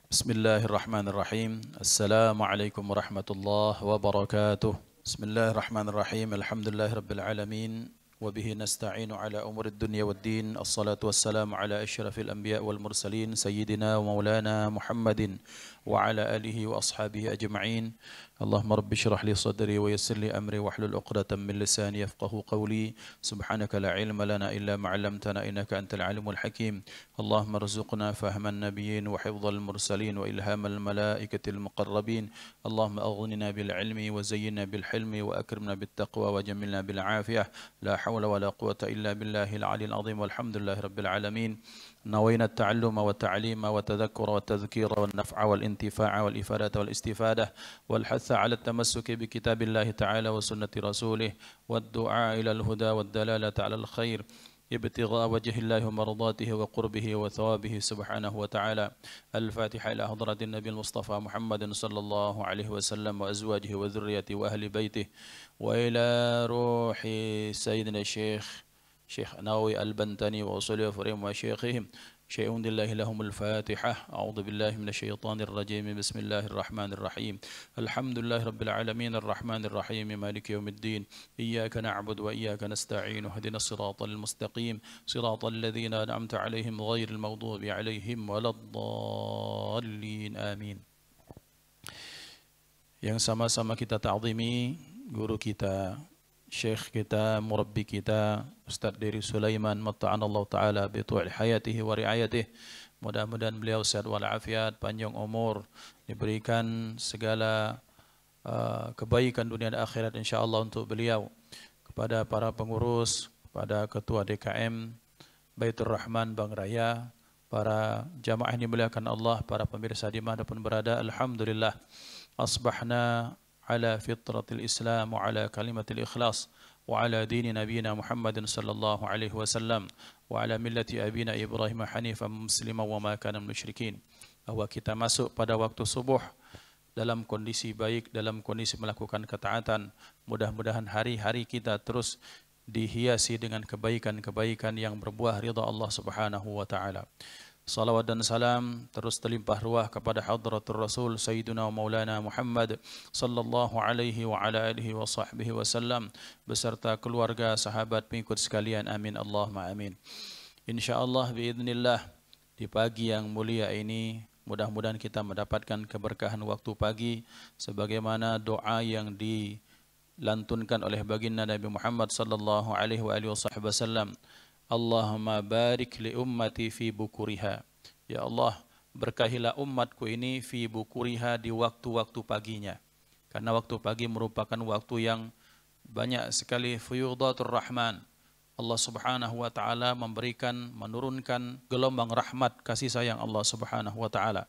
Bismillahirrahmanirrahim. Assalamualaikum warahmatullahi wabarakatuh. Bismillahirrahmanirrahim. Alhamdulillahirabbil alamin. Wa bihi nasta'inu ala umurid dunya waddin. Assalatu wassalamu ala asyrafil anbiya wal mursalin sayyidina wa maulana Muhammadin wa ala alihi wa ashabihi ajma'in. Allahumma rabbi shrah li sadri wa yassir li amri wahlul 'uqdatam min lisani yafqahu qawli. Subhanaka la ilma lana illa ma 'allamtana innaka antal alimul hakim. Allahumma arzuqna fahman nabiyyin wa hifdzal mursalin wa ilhamal malaikatil muqarrabin. Allahumma aghnina bil ilmi wa zayyinna bil hilmi wa akrimna bit taqwa wa jammilna bil afiyah. La hawla wa la quwwata illa billahil 'aliyyil 'azim. Walhamdulillahi rabbil alamin. نوينا التعلم والتعليم والتذكر والتذكير والنفع والانتفاع والإفادة والاستفادة والحث على التمسك بكتاب الله تعالى وسنة رسوله والدعاء إلى الهدى والدلالة على الخير ابتغاء وجه الله ومرضاته وقربه وثوابه سبحانه وتعالى. الفاتحة إلى حضرة النبي المصطفى محمد صلى الله عليه وسلم وأزواجه وذريته وأهل بيته وإلى روح سيدنا الشيخ ناوي البنتاني وأصول فريم وشيخهم شيء لله لهم الفاتحة. أعوذ بالله من الشيطان الرجيم. بسم الله الرحمن الرحيم. الحمد لله رب العالمين الرحمن الرحيم مالك يوم الدين. إياك نعبد وإياك نستعين. اهدنا الصراط المستقيم صراط الذين أنعمت عليهم غير المغضوب عليهم ولا الضالين آمين. Yang sama-sama kita ta'zimi guru kita, Syekh kita, murabbi kita, Ustaz Diri Sulaiman, matta'anallahu ta'ala bitu'il hayatihi wa riayatihi. Mudah-mudahan beliau sehat walafiat, panjang umur, diberikan segala kebaikan dunia dan akhirat insyaallah untuk beliau. Kepada para pengurus, kepada ketua DKM Baitur Rahman Bang Raya, para jamaah yang dimuliakan Allah, para pemirsa dimanapun berada, alhamdulillah asbahna على فطرة الإسلام وعلى كلمة الإخلاص وعلى دين نبينا محمد صلى الله عليه وسلم وعلى ملة أبينا إبراهيم حنيفا مسلما وما كان من المشركين. Bahwa kita masuk pada waktu subuh dalam kondisi baik, dalam kondisi melakukan ketaatan. Mudah-mudahan hari-hari kita terus dihiasi dengan kebaikan-kebaikan yang berbuah ridha Allah Subhanahu wa taala. Salawat dan salam terus terlimpah ruah kepada hadratur Rasul Sayyidina wa Maulana Muhammad sallallahu alaihi wa ala alihi wa sahbihi wasallam beserta keluarga, sahabat, pengikut sekalian. Amin Allahumma amin. Insyaallah biidznillah di pagi yang mulia ini mudah-mudahan kita mendapatkan keberkahan waktu pagi sebagaimana doa yang dilantunkan oleh baginda Nabi Muhammad sallallahu alaihi wa alihi wasallam. Allahumma barik li ummati fi bukuriha. Ya Allah, berkahilah umatku ini fi bukuriha di waktu-waktu paginya. Karena waktu pagi merupakan waktu yang banyak sekali fuyudatur rahman. Allah Subhanahu wa taala menurunkan gelombang rahmat kasih sayang Allah Subhanahu wa taala.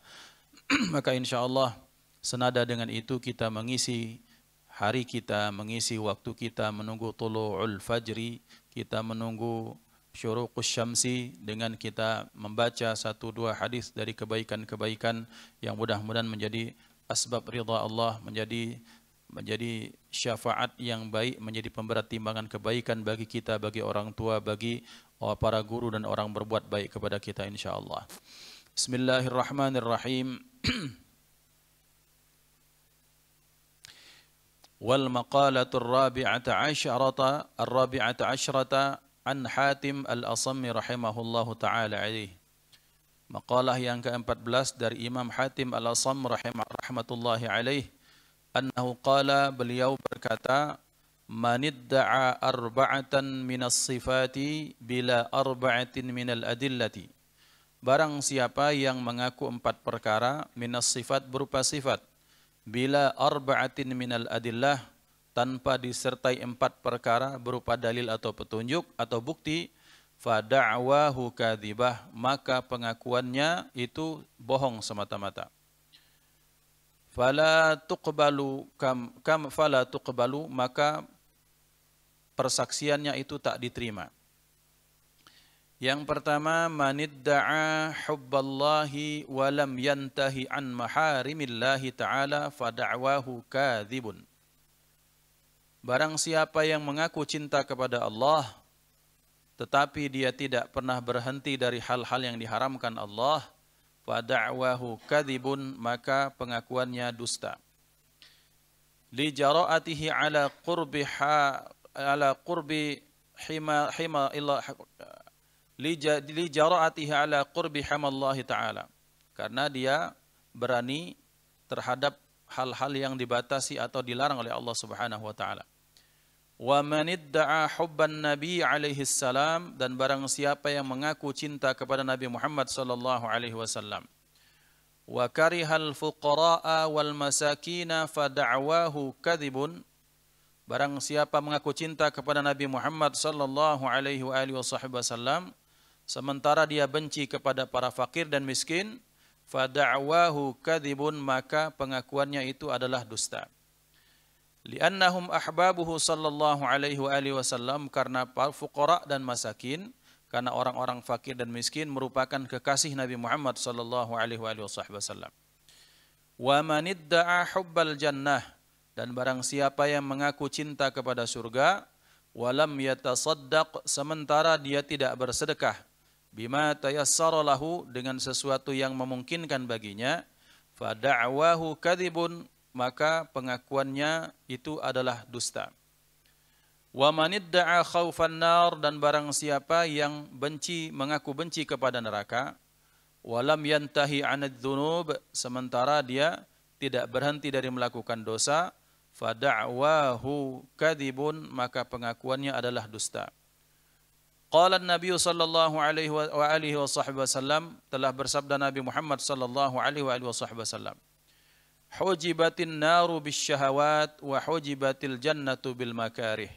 Maka insyaallah senada dengan itu kita mengisi hari kita, mengisi waktu kita menunggu tulu'ul fajri, kita menunggu syuruqus syamsi dengan kita membaca 1-2 hadis dari kebaikan-kebaikan yang mudah-mudahan menjadi asbab ridha Allah, menjadi syafaat yang baik, menjadi pemberat timbangan kebaikan bagi kita, bagi orang tua, bagi para guru dan orang berbuat baik kepada kita insyaallah. Bismillahirrahmanirrahim. Wal maqalatur rabi'ata asyrata an Hatim al-Asammi rahimahullahu ta'ala alaih. Maqalah yang ke-14 dari Imam Hatim al-Asam rahmatullahi alaih. Annahu qala, beliau berkata, manidda'a arba'atan minas sifati bila arba'atin minal adillati. Barang siapa yang mengaku 4 perkara minas sifat berupa sifat, bila arba'atin minal adillah, tanpa disertai 4 perkara berupa dalil atau petunjuk atau bukti, fada'wahu kadzibah, maka pengakuannya itu bohong semata-mata. Fala tuqbalu fala tuqbalu, maka persaksiannya itu tak diterima. Yang pertama, manidda'a hubballahi wa lam yantahi an maharimillahi ta'ala fada'wahu kadzibun. Barang siapa yang mengaku cinta kepada Allah, tetapi dia tidak pernah berhenti dari hal-hal yang diharamkan Allah, fada'wahu kadhibun, maka pengakuannya dusta. Li jara'atihi ala qurbi hima illa li jara'atihi ala qurbi hamallahi ta'ala, karena dia berani terhadap hal-hal yang dibatasi atau dilarang oleh Allah Subhanahu wa taala. Wa man idda'a hubban nabi alaihi salam, dan barang siapa yang mengaku cinta kepada Nabi Muhammad sallallahu alaihi wasallam, wa karihal fuqara'a wal masakina fada'wahu kadhibun, barang siapa mengaku cinta kepada Nabi Muhammad sallallahu alaihi wasallam sementara dia benci kepada para fakir dan miskin, fada'wahu kadhibun, maka pengakuannya itu adalah dusta. Li'annahum ahbabuhu sallallahu alaihi wasallam, karena para fuqara dan masakin, karena orang-orang fakir dan miskin merupakan kekasih Nabi Muhammad sallallahu alaihi wasallam. Wa man idda'a hubbal jannah, dan barang siapa yang mengaku cinta kepada surga, walam yatasaddaq, sementara dia tidak bersedekah, bima tayassara lahu, dengan sesuatu yang memungkinkan baginya, fada'wahu kadhibun, maka pengakuannya itu adalah dusta. Wa man idda'a khaufan nar, dan barang siapa yang mengaku benci kepada neraka, walam yantahi 'anadz dzunub, sementara dia tidak berhenti dari melakukan dosa, fada'wahu kadhibun, maka pengakuannya adalah dusta. Qala an-nabiy sallallahu alaihi wa alihi wasallam, telah bersabda Nabi Muhammad sallallahu alaihi wasallam, hujibatin naru bisyahawat wa hujibatil jannatu bil makarih.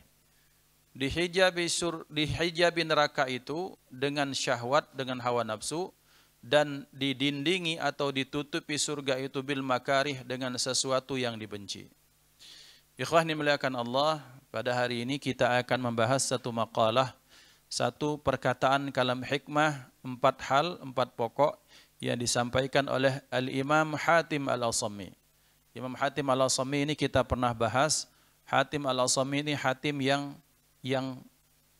Dihijabi neraka itu dengan syahwat, dengan hawa nafsu, dan didindingi atau ditutupi surga itu bil makarih, dengan sesuatu yang dibenci. Ikhwah dimuliakan Allah, pada hari ini kita akan membahas satu maqalah, satu perkataan kalam hikmah, 4 hal, 4 pokok yang disampaikan oleh Al-Imam Hatim Al-Asami. Imam Hatim Al-Asami ini kita pernah bahas. Hatim Al-Asami ini hatim yang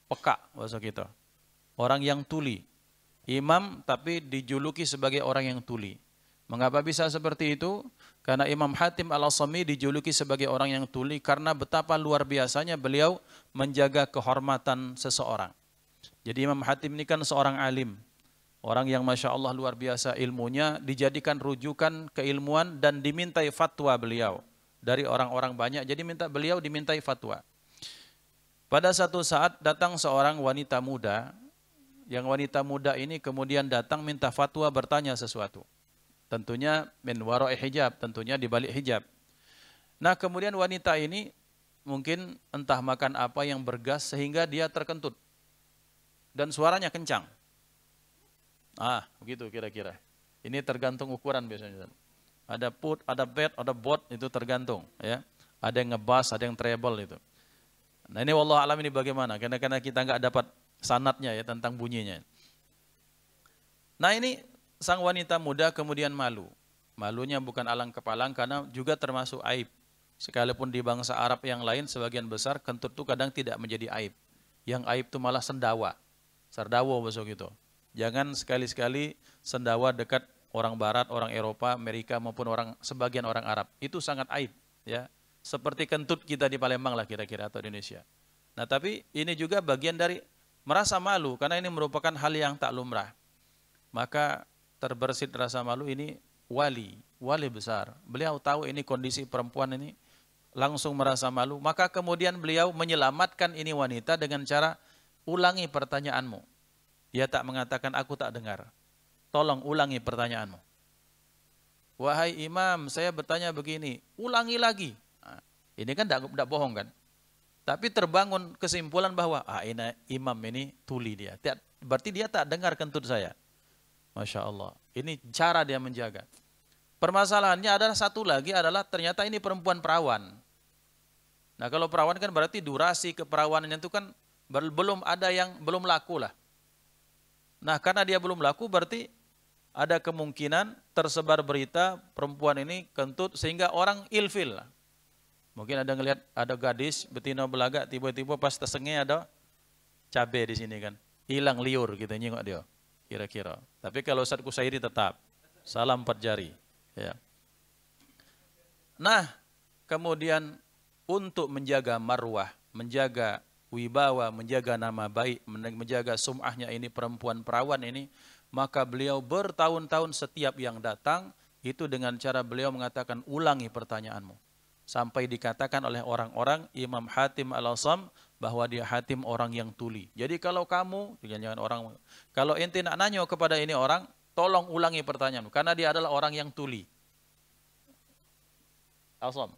peka, bahasa kita. Orang yang tuli. Imam tapi dijuluki sebagai orang yang tuli. Mengapa bisa seperti itu? Karena Imam Hatim Al-Asami dijuluki sebagai orang yang tuli karena betapa luar biasanya beliau menjaga kehormatan seseorang. Jadi Imam Hatim ini kan seorang alim, orang yang Masya Allah luar biasa ilmunya, dijadikan rujukan keilmuan dan dimintai fatwa beliau dari orang-orang banyak, jadi beliau dimintai fatwa. Pada satu saat datang seorang wanita muda, yang wanita muda ini kemudian datang minta fatwa, bertanya sesuatu. Tentunya min wara'i hijab, tentunya di balik hijab. Nah kemudian wanita ini mungkin entah makan apa yang bergas sehingga dia terkentut. Dan suaranya kencang. Begitu kira-kira. Ini tergantung ukuran biasanya. Ada put, ada bed, ada bot, itu tergantung. Ya. Ada yang ngebass, ada yang treble itu. Nah ini wallahu alam ini bagaimana? Karena kita nggak dapat sanadnya ya tentang bunyinya. Nah ini sang wanita muda kemudian malu. Malunya bukan alang kepalang karena juga termasuk aib. Sekalipun di bangsa Arab yang lain sebagian besar kentut itu kadang tidak menjadi aib. Yang aib itu malah sendawa. Sardawo besok itu. Jangan sekali-sekali sendawa dekat orang Barat, orang Eropa, Amerika maupun sebagian orang Arab. Itu sangat aib, ya. Seperti kentut kita di Palembang lah kira-kira atau di Indonesia. Nah, tapi ini juga bagian dari merasa malu karena ini merupakan hal yang tak lumrah. Maka terbersit rasa malu ini wali besar. Beliau tahu ini kondisi perempuan ini, langsung merasa malu. Maka kemudian beliau menyelamatkan ini wanita dengan cara ulangi pertanyaanmu. Dia tak mengatakan aku tak dengar. Tolong ulangi pertanyaanmu. Wahai imam, saya bertanya begini, ulangi lagi. Nah, ini kan tidak bohong kan? Tapi terbangun kesimpulan bahwa ini imam ini tuli dia. Berarti dia tak dengar kentut saya. Masya Allah. Ini cara dia menjaga. Permasalahannya adalah satu lagi adalah ternyata ini perempuan perawan. Nah kalau perawan kan berarti durasi keperawanannya itu kan belum laku lah. Nah karena dia belum laku berarti ada kemungkinan tersebar berita perempuan ini kentut sehingga orang ilfil lah. Mungkin ada ngelihat ada gadis betina belaga tiba-tiba pas tersengih ada cabai di sini kan. Hilang liur gitu nyengok dia kira-kira. Tapi kalau Ustaz Kusairi tetap Salam 4 jari. Ya. Nah, kemudian untuk menjaga marwah, menjaga wibawa, menjaga nama baik, menjaga sum'ahnya ini perempuan perawan ini, maka beliau bertahun-tahun setiap yang datang, itu dengan cara beliau mengatakan ulangi pertanyaanmu. Sampai dikatakan oleh orang-orang Imam Hatim Al-Asam bahwa dia Hatim orang yang tuli. Jadi kalau kamu, jangan orang, kalau ente nak nanya kepada ini orang, tolong ulangi pertanyaanmu, karena dia adalah orang yang tuli. Al-Asam.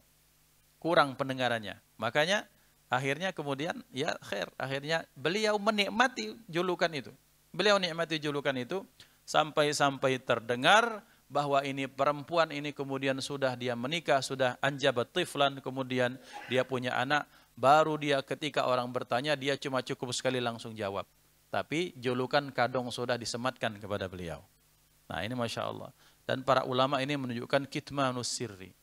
Kurang pendengarannya. Makanya akhirnya kemudian ya khair, akhirnya beliau menikmati julukan itu. Beliau nikmati julukan itu sampai terdengar bahwa ini perempuan ini kemudian sudah dia menikah, sudah anjabat tiflan, kemudian dia punya anak, baru dia ketika orang bertanya dia cuma cukup sekali langsung jawab. Tapi julukan kadong sudah disematkan kepada beliau. Nah ini Masya Allah. Dan para ulama ini menunjukkan kitmanus sirri,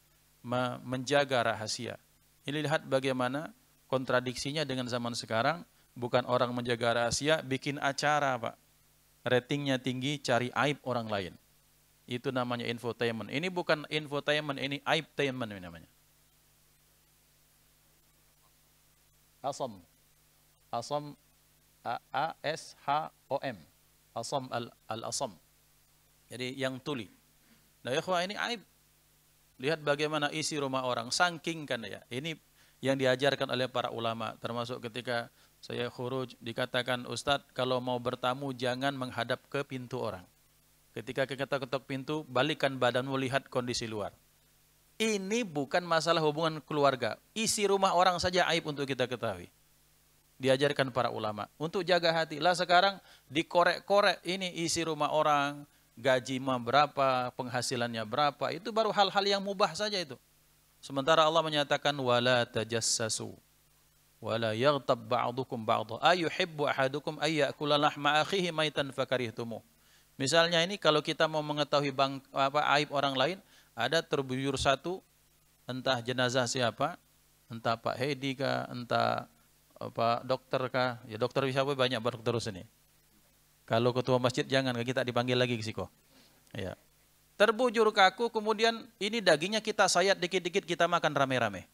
menjaga rahasia. Ini lihat bagaimana kontradiksinya dengan zaman sekarang. Bukan orang menjaga rahasia, bikin acara Pak. Ratingnya tinggi, cari aib orang lain. Itu namanya infotainment. Ini bukan infotainment, ini aibtainment namanya. Asam. Asam, A-S-H-O-M. Asam al-asam. Jadi yang tuli. Nah ya ini aib. Lihat bagaimana isi rumah orang, saking kan ya. Ini yang diajarkan oleh para ulama, termasuk ketika saya khuruj dikatakan, Ustadz kalau mau bertamu jangan menghadap ke pintu orang. Ketika kita ketok pintu, balikkan badanmu lihat kondisi luar. Ini bukan masalah hubungan keluarga, isi rumah orang saja aib untuk kita ketahui. Diajarkan para ulama untuk jaga hati. Lah sekarang dikorek-korek ini isi rumah orang, gaji berapa, penghasilannya berapa, itu baru hal-hal yang mubah saja itu. Sementara Allah menyatakan wala tajassasu wala yaghtab ba'dukum ba'dha ayuhibbu ahadukum ay ya'kula lahma akhihi maitan fakarihtumuh. Misalnya ini kalau kita mau mengetahui aib orang lain, ada terbuyur satu, entah jenazah siapa, entah Pak Hedi kah, entah Pak dokter kah, ya dokter siapa banyak dokter sini. Kalau ketua masjid jangan, kita dipanggil lagi ke siko. Ya. Terbujur kaku, kemudian ini dagingnya kita sayat dikit-dikit, kita makan rame-rame.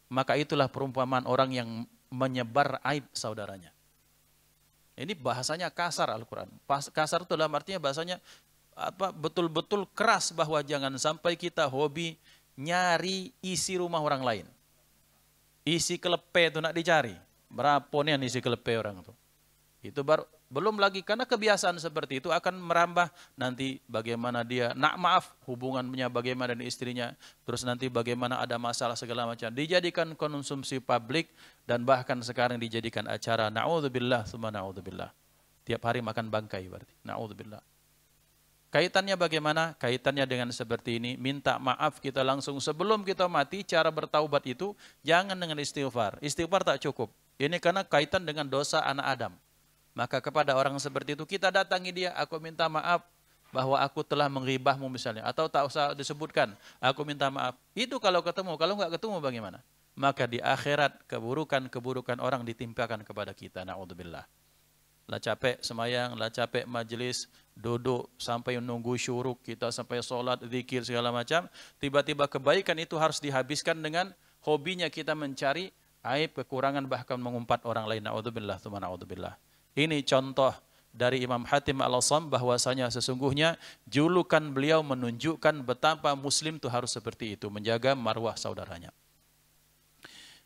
Maka itulah perumpamaan orang yang menyebar aib saudaranya. Ini bahasanya kasar Al-Quran. Kasar itu dalam artinya bahasanya betul-betul keras, bahwa jangan sampai kita hobi nyari isi rumah orang lain. Isi kelepe itu nak dicari. Berapa nih isi kelepe orang itu? Itu baru belum lagi, karena kebiasaan seperti itu akan merambah nanti bagaimana dia nak maaf hubungannya bagaimana dengan istrinya, terus nanti bagaimana ada masalah segala macam, dijadikan konsumsi publik, dan bahkan sekarang dijadikan acara. Na'udzubillah tsumma na'udzubillah. Tiap hari makan bangkai berarti. Na'udzubillah. Kaitannya bagaimana? Kaitannya dengan seperti ini, minta maaf kita langsung sebelum kita mati. Cara bertaubat itu jangan dengan istighfar. Istighfar tak cukup. Ini karena kaitan dengan dosa anak Adam. Maka kepada orang seperti itu kita datangi dia, aku minta maaf bahwa aku telah menghibahmu misalnya, atau tak usah disebutkan, aku minta maaf. Itu kalau ketemu, kalau nggak ketemu bagaimana? Maka di akhirat keburukan orang ditimpakan kepada kita. Na'udzubillah. Lah capek semayang, lah capek majelis, duduk sampai nunggu syuruk, kita sampai sholat, zikir segala macam. Tiba-tiba kebaikan itu harus dihabiskan dengan hobinya kita mencari aib, kekurangan, bahkan mengumpat orang lain. Na'udzubillah, tsumma na'udzubillah. Ini contoh dari Imam Hatim Al-Asam, bahwasanya sesungguhnya julukan beliau menunjukkan betapa muslim itu harus seperti itu, menjaga marwah saudaranya.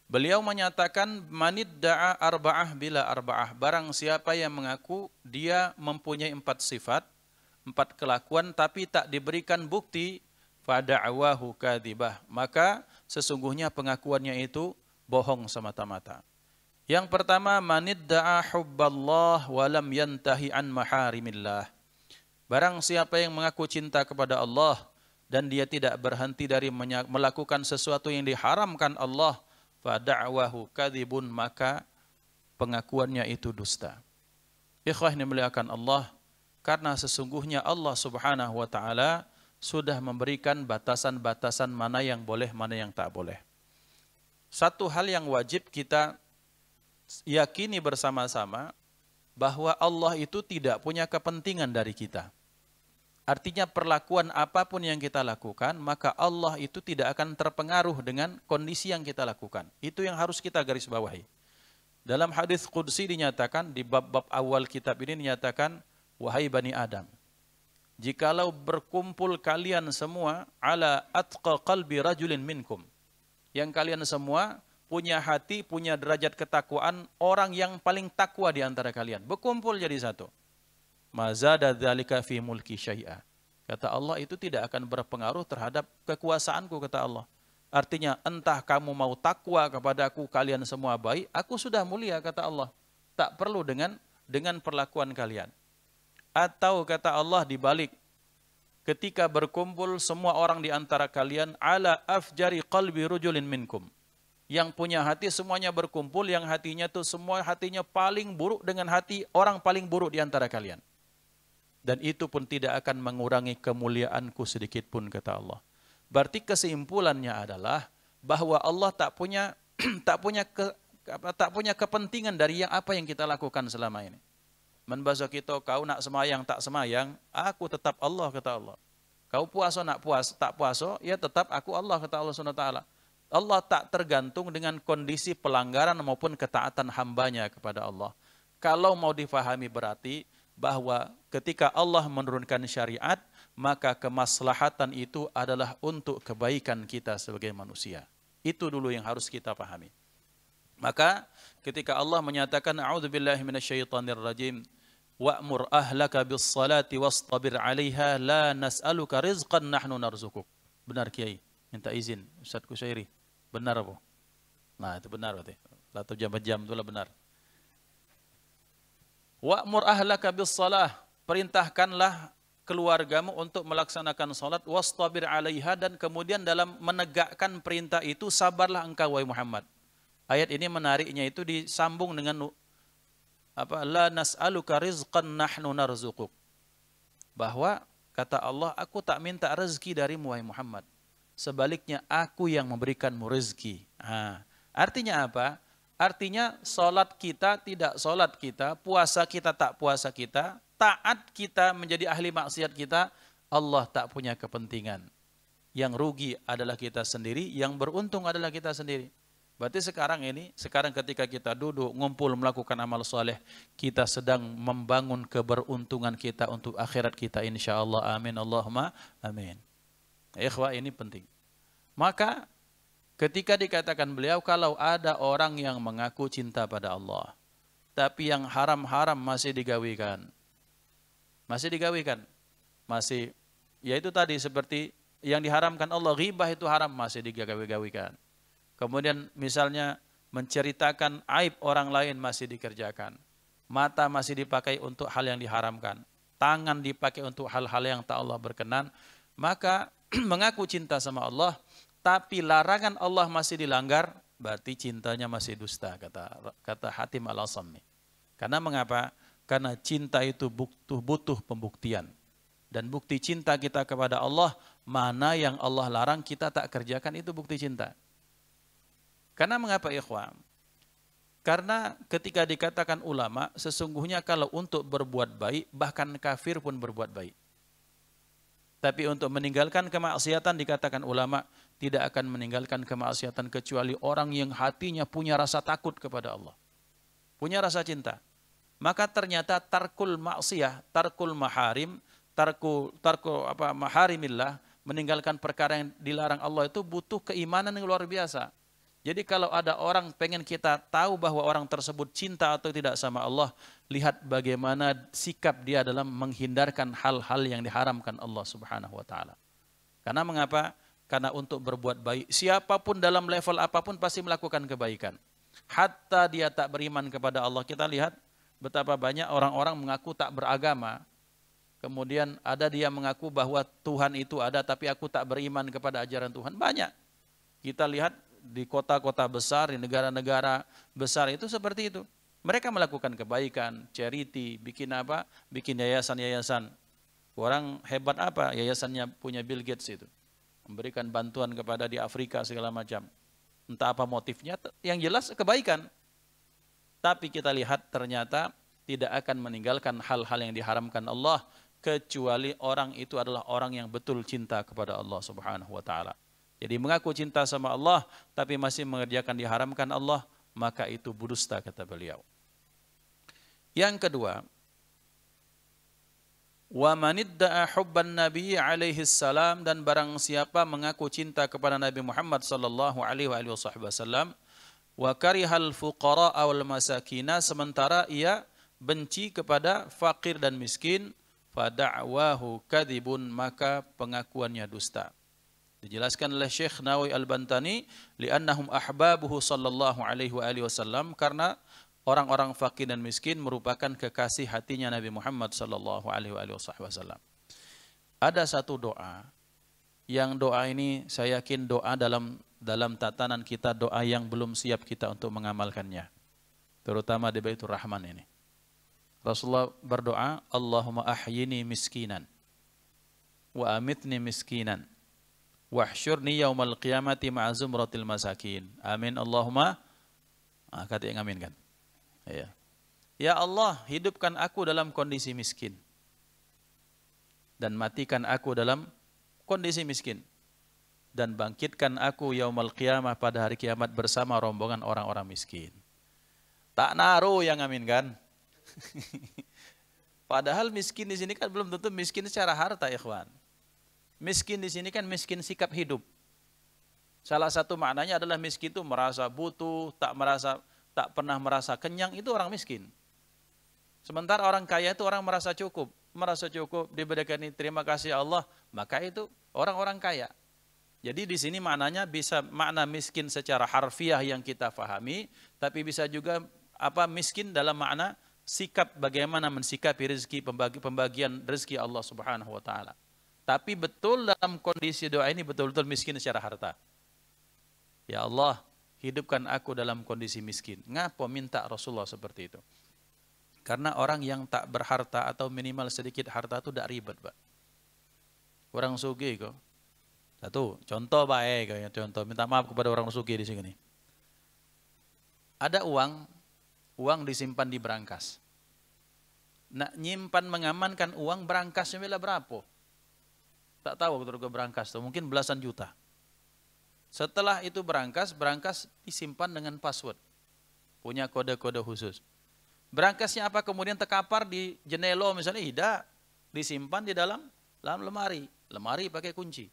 Beliau menyatakan manidda'a arba'ah bila arba'ah, barang siapa yang mengaku dia mempunyai 4 sifat, 4 kelakuan, tapi tak diberikan bukti, fada'awahu kadhibah, maka sesungguhnya pengakuannya itu bohong semata-mata. Yang pertama, manidda'a hubballah wa lam yantahi an maharimillah. Barang siapa yang mengaku cinta kepada Allah dan dia tidak berhenti dari melakukan sesuatu yang diharamkan Allah, fa da'wahu kadzibun, maka pengakuannya itu dusta. Ikhwah yang dimuliakan Allah, karena sesungguhnya Allah Subhanahu wa taala sudah memberikan batasan-batasan mana yang boleh, mana yang tak boleh. Satu hal yang wajib kita yakini bersama-sama, bahwa Allah itu tidak punya kepentingan dari kita. Artinya perlakuan apapun yang kita lakukan, maka Allah itu tidak akan terpengaruh dengan kondisi yang kita lakukan. Itu yang harus kita garis bawahi. Dalam hadis qudsi dinyatakan, di bab-bab awal kitab ini dinyatakan, wahai Bani Adam, jikalau berkumpul kalian semua ala atqa qalbi rajulin minkum, yang kalian semua punya hati, punya derajat ketakwaan orang yang paling takwa di antara kalian, berkumpul jadi satu, mazada dzalika fi mulki syai'a. Kata Allah, itu tidak akan berpengaruh terhadap kekuasaanku, kata Allah. Artinya entah kamu mau takwa kepadaku, kalian semua baik, aku sudah mulia, kata Allah. Tak perlu dengan perlakuan kalian. Atau kata Allah dibalik, ketika berkumpul semua orang di antara kalian ala afjari qalbi rujulin minkum, yang punya hati semuanya berkumpul, yang hatinya tuh semua hatinya paling buruk dengan hati orang paling buruk di antara kalian. Dan itu pun tidak akan mengurangi kemuliaanku sedikit pun, kata Allah. Berarti kesimpulannya adalah bahwa Allah tak punya kepentingan dari apa yang kita lakukan selama ini. Membahasa kita, kau nak semayang tak semayang, aku tetap Allah, kata Allah. Kau puasa nak tak puasa, ya tetap aku Allah, kata Allah SWT. Allah tak tergantung dengan kondisi pelanggaran maupun ketaatan hambanya kepada Allah. Kalau mau difahami berarti bahwa ketika Allah menurunkan syariat, maka kemaslahatan itu adalah untuk kebaikan kita sebagai manusia. Itu dulu yang harus kita pahami. Maka ketika Allah menyatakan a'udzubillahi minasyaitonirrajim, wa'mur ahlaka bis-salati wastabir 'alaiha la nas'aluka rizqan nahnu narzuquk. Benar Kiai, minta izin Ustaz Kusyairi. Benar apa? Nah, itu benar berarti. Atau jam-jam itulah benar. Wa'mur ahlaka bis-salah, perintahkanlah keluargamu untuk melaksanakan salat, wastabir 'alaiha, dan kemudian dalam menegakkan perintah itu sabarlah engkau wahai Muhammad. Ayat ini menariknya itu disambung dengan la nas'aluka rizqan nahnu narzuquk. Bahwa kata Allah, aku tak minta rezeki darimu wahai Muhammad. Sebaliknya aku yang memberikanmu rezeki. Artinya apa? Artinya salat kita tidak salat kita, puasa kita tak puasa kita, taat kita menjadi ahli maksiat kita, Allah tak punya kepentingan. Yang rugi adalah kita sendiri, yang beruntung adalah kita sendiri. Berarti sekarang ketika kita duduk, ngumpul melakukan amal soleh, kita sedang membangun keberuntungan kita untuk akhirat kita, insya Allah. Amin, Allahumma amin. Ikhwah, ini penting. Maka ketika dikatakan beliau, kalau ada orang yang mengaku cinta pada Allah, tapi yang haram-haram masih digawikan, ya itu tadi seperti yang diharamkan Allah, ghibah itu haram, masih digawi-gawikan. Kemudian misalnya menceritakan aib orang lain masih dikerjakan. Mata masih dipakai untuk hal yang diharamkan. Tangan dipakai untuk hal-hal yang tak Allah berkenan. Maka mengaku cinta sama Allah, tapi larangan Allah masih dilanggar, berarti cintanya masih dusta, kata Hatim Al-Asami. Karena mengapa? Karena cinta itu butuh pembuktian. Dan bukti cinta kita kepada Allah, mana yang Allah larang kita tak kerjakan, itu bukti cinta. Karena mengapa ikhwan? Karena ketika dikatakan ulama, sesungguhnya kalau untuk berbuat baik, bahkan kafir pun berbuat baik. Tapi untuk meninggalkan kemaksiatan, dikatakan ulama, tidak akan meninggalkan kemaksiatan kecuali orang yang hatinya punya rasa takut kepada Allah. Punya rasa cinta. Maka ternyata tarkul maksiyah, tarkul maharim, maharimillah, meninggalkan perkara yang dilarang Allah itu butuh keimanan yang luar biasa. Jadi kalau ada orang pengen kita tahu bahwa orang tersebut cinta atau tidak sama Allah, lihat bagaimana sikap dia dalam menghindarkan hal-hal yang diharamkan Allah Subhanahu wa taala. Karena mengapa? Karena untuk berbuat baik, siapapun dalam level apapun pasti melakukan kebaikan. Hatta dia tak beriman kepada Allah. Kita lihat betapa banyak orang-orang mengaku tak beragama. Kemudian ada dia mengaku bahwa Tuhan itu ada, tapi aku tak beriman kepada ajaran Tuhan. Banyak. Kita lihat di kota-kota besar, di negara-negara besar itu seperti itu. Mereka melakukan kebaikan, charity, bikin apa? Bikin yayasan-yayasan. Orang hebat apa? Yayasannya punya Bill Gates itu. Memberikan bantuan kepada di Afrika segala macam. Entah apa motifnya, yang jelas kebaikan. Tapi kita lihat ternyata tidak akan meninggalkan hal-hal yang diharamkan Allah. kecuali orang itu adalah orang yang betul cinta kepada Allah Subhanahu wa taala. Jadi mengaku cinta sama Allah tapi masih mengerjakan diharamkan Allah, maka itu berdusta kata beliau. Yang kedua, wa manidda'a hubban nabi alaihi salam, dan barang siapa mengaku cinta kepada Nabi Muhammad sallallahu alaihi wasallam, wa karihal fuqara wal masakina, sementara ia benci kepada fakir dan miskin, fada'wahu kadhibun, maka pengakuannya dusta. Dijelaskan oleh Syekh Nawawi Al-Bantani, li'annahum ahbabuhu sallallahu alaihi wasallam, karena orang-orang fakir dan miskin merupakan kekasih hatinya Nabi Muhammad sallallahu alaihi wasallam. Ada satu doa, yang doa ini saya yakin doa dalam tatanan kita, doa yang belum siap kita untuk mengamalkannya, terutama di Baitur Rahman ini. Rasulullah berdoa, Allahumma ahyini miskinan wa amitni miskinan wahsyurni yaumal qiyamati ma'a zumratil masakin. Amin Allahumma. Kata yang amin kan? Ya. Ya Allah, hidupkan aku dalam kondisi miskin dan matikan aku dalam kondisi miskin, dan bangkitkan aku yaumal qiyamah, pada hari kiamat bersama rombongan orang-orang miskin. Tak naruh yang amin kan? Padahal miskin di sini kan belum tentu miskin secara harta, ikhwan. Miskin di sini kan miskin sikap hidup. Salah satu maknanya adalah miskin itu merasa butuh, tak pernah merasa kenyang, itu orang miskin. Sementara orang kaya itu orang merasa cukup, diberikan ini, terima kasih Allah, maka itu orang-orang kaya. Jadi di sini maknanya bisa makna miskin secara harfiah yang kita fahami, tapi bisa juga miskin dalam makna sikap, bagaimana mensikapi rezeki, pembagian rezeki Allah Subhanahu wa taala. Tapi betul dalam kondisi doa ini betul-betul miskin secara harta. Ya Allah, hidupkan aku dalam kondisi miskin. Ngapa minta Rasulullah seperti itu? Karena orang yang tak berharta atau minimal sedikit harta itu tidak ribet, Pak. Orang sugih kok. Satu, contoh baik, contoh minta maaf kepada orang sugih di sini. Ada uang disimpan di brankas. Nak nyimpan mengamankan uang, brankasnya bila berapa? Tak tahu betul ke brankas itu, mungkin belasan juta. Setelah itu brankas disimpan dengan password, punya kode-kode khusus. Brankasnya apa? Kemudian terkapar di jenelo misalnya, tidak, disimpan di dalam lemari pakai kunci.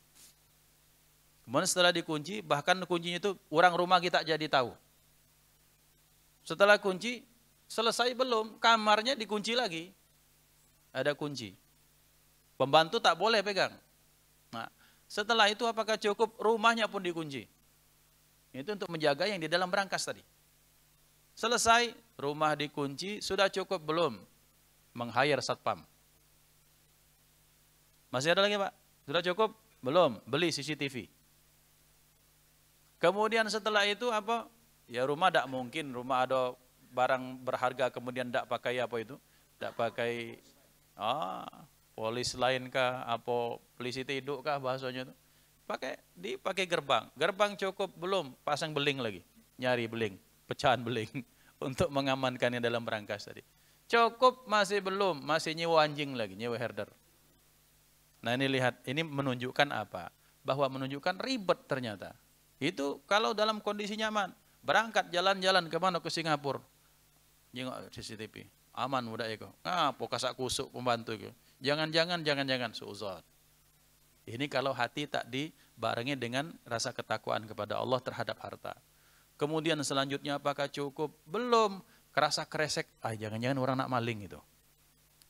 Kemudian setelah dikunci, bahkan kuncinya itu orang rumah kita jadi tahu. Setelah kunci, selesai belum, kamarnya dikunci lagi. Ada kunci. Pembantu tak boleh pegang. Nah, setelah itu apakah cukup? Rumahnya pun dikunci. Itu untuk menjaga yang di dalam brankas tadi. Selesai, rumah dikunci, sudah cukup belum? Meng-hire satpam. Masih ada lagi, Pak? Sudah cukup? Belum, beli CCTV. Kemudian setelah itu apa? Ya rumah tidak mungkin, rumah ada barang berharga kemudian tidak pakai apa itu? Tidak pakai polis lain kah, apa polisi hidup kah bahasanya itu? Dipakai gerbang. Gerbang cukup belum? Pasang beling lagi. Nyari beling, pecahan beling untuk mengamankan yang dalam brankas tadi. Cukup masih belum, masih nyewa anjing lagi, nyewa herder. Nah ini lihat, ini menunjukkan apa? Bahwa menunjukkan ribet ternyata. Itu kalau dalam kondisi nyaman. Berangkat jalan-jalan kemana, ke Singapura, jengok CCTV, aman mudah ya kok. Kasak kusuk pembantu itu. Jangan suuzon. Ini kalau hati tak dibarengi dengan rasa ketakwaan kepada Allah terhadap harta. Kemudian selanjutnya apakah cukup? Belum. Kerasa kresek, jangan-jangan orang nak maling itu.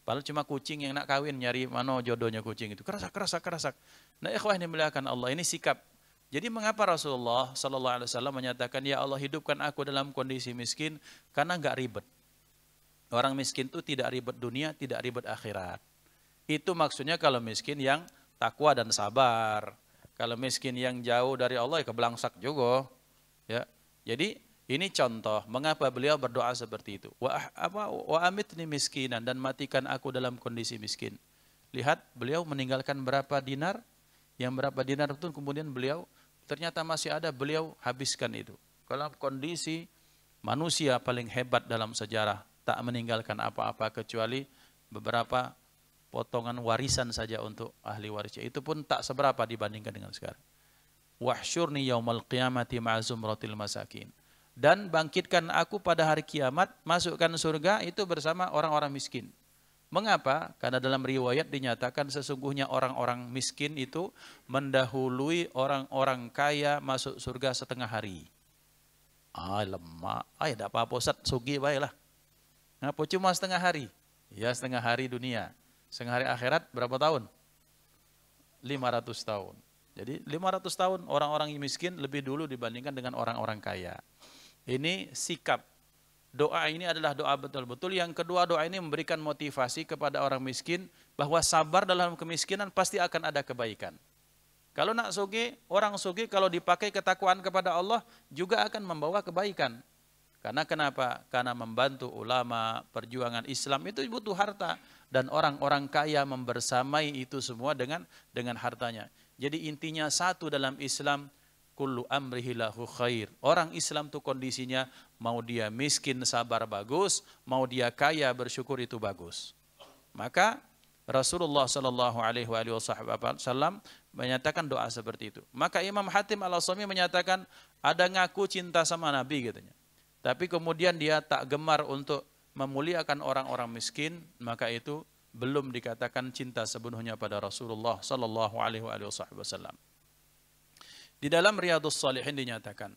Padahal cuma kucing yang nak kawin, nyari mana jodohnya kucing itu. Kerasak. Nah ikhwah ini muliakan Allah, ini sikap. Jadi mengapa Rasulullah sallallahu alaihi wasallam menyatakan, ya Allah hidupkan aku dalam kondisi miskin? Karena enggak ribet. Orang miskin itu tidak ribet dunia, tidak ribet akhirat. Itu maksudnya kalau miskin yang takwa dan sabar. Kalau miskin yang jauh dari Allah, ya kebelangsak juga. Ya. Jadi ini contoh mengapa beliau berdoa seperti itu. Wa amitni miskinan, dan matikan aku dalam kondisi miskin. Lihat beliau meninggalkan berapa dinar? Yang berapa dinar itu kemudian beliau ternyata masih ada, beliau habiskan itu. Kalau kondisi manusia paling hebat dalam sejarah tak meninggalkan apa-apa kecuali beberapa potongan warisan saja untuk ahli warisnya. Itu pun tak seberapa dibandingkan dengan sekarang. Wahsyurni yaumal qiyamati ma'a zumratil masakin. Dan bangkitkan aku pada hari kiamat, masukkan surga itu bersama orang-orang miskin. Mengapa? Karena dalam riwayat dinyatakan sesungguhnya orang-orang miskin itu mendahului orang-orang kaya masuk surga setengah hari. Lemah. Tak apa-apa Ustaz, sugi baiklah. Ngapa cuma setengah hari? Ya setengah hari dunia. Setengah hari akhirat berapa tahun? 500 tahun. Jadi 500 tahun orang-orang miskin lebih dulu dibandingkan dengan orang-orang kaya. Ini sikap. Doa ini adalah doa betul-betul. Yang kedua, doa ini memberikan motivasi kepada orang miskin bahwa sabar dalam kemiskinan pasti akan ada kebaikan. Kalau nak sugih, orang sugih kalau dipakai ketakwaan kepada Allah juga akan membawa kebaikan. Karena kenapa? Karena membantu ulama, perjuangan Islam itu butuh harta. Dan orang-orang kaya membersamai itu semua dengan hartanya. Jadi intinya satu dalam Islam, kullu amrihi lahu khair. Orang Islam itu kondisinya mau dia miskin sabar bagus, mau dia kaya bersyukur itu bagus. Maka Rasulullah sallallahu alaihi wasallam menyatakan doa seperti itu. Maka Imam Hatim Al-Asami menyatakan ada ngaku cinta sama Nabi katanya. Tapi kemudian dia tak gemar untuk memuliakan orang-orang miskin, maka itu belum dikatakan cinta sepenuhnya pada Rasulullah sallallahu alaihi wasallam. Di dalam Riyadhus Shalihin dinyatakan,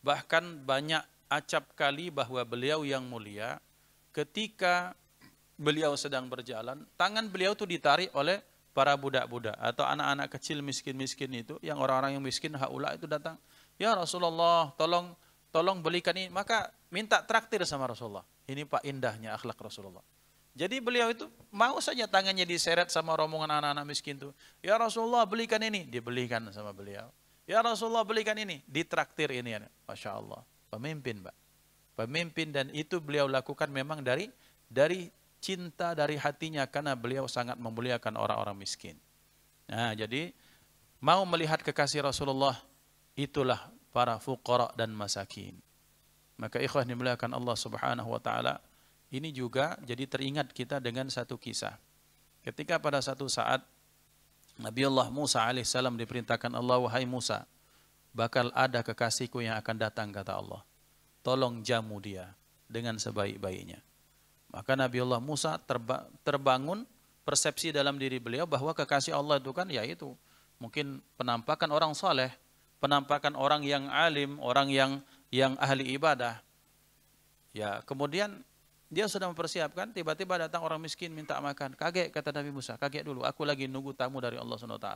bahkan banyak acap kali bahwa beliau yang mulia ketika beliau sedang berjalan, tangan beliau itu ditarik oleh para budak-budak atau anak-anak kecil miskin-miskin itu, yang orang-orang yang miskin haula itu datang, ya Rasulullah, tolong belikan ini, maka minta traktir sama Rasulullah. Ini Pak indahnya akhlak Rasulullah. Jadi beliau itu mau saja tangannya diseret sama rombongan anak-anak miskin itu. Ya Rasulullah belikan ini, dibelikan sama beliau. Ya Rasulullah belikan ini, ditraktir ini. Masya Allah, pemimpin Pak. Pemimpin, dan itu beliau lakukan memang dari cinta dari hatinya karena beliau sangat memuliakan orang-orang miskin. Nah, jadi mau melihat kekasih Rasulullah itulah para fuqara dan masakin. Maka ikhwah dimuliakan Allah Subhanahu wa taala, ini juga jadi teringat kita dengan satu kisah. Ketika pada satu saat Nabiullah Musa alaihissalam diperintahkan Allah, wahai Musa, bakal ada kekasihku yang akan datang kata Allah. Tolong jamu dia dengan sebaik-baiknya. Maka Nabiullah Musa terbangun persepsi dalam diri beliau bahwa kekasih Allah itu kan yaitu mungkin penampakan orang saleh, penampakan orang yang alim, orang yang ahli ibadah. Ya, kemudian dia sudah mempersiapkan, tiba-tiba datang orang miskin minta makan. Kaget kata Nabi Musa, kaget dulu, aku lagi nunggu tamu dari Allah SWT.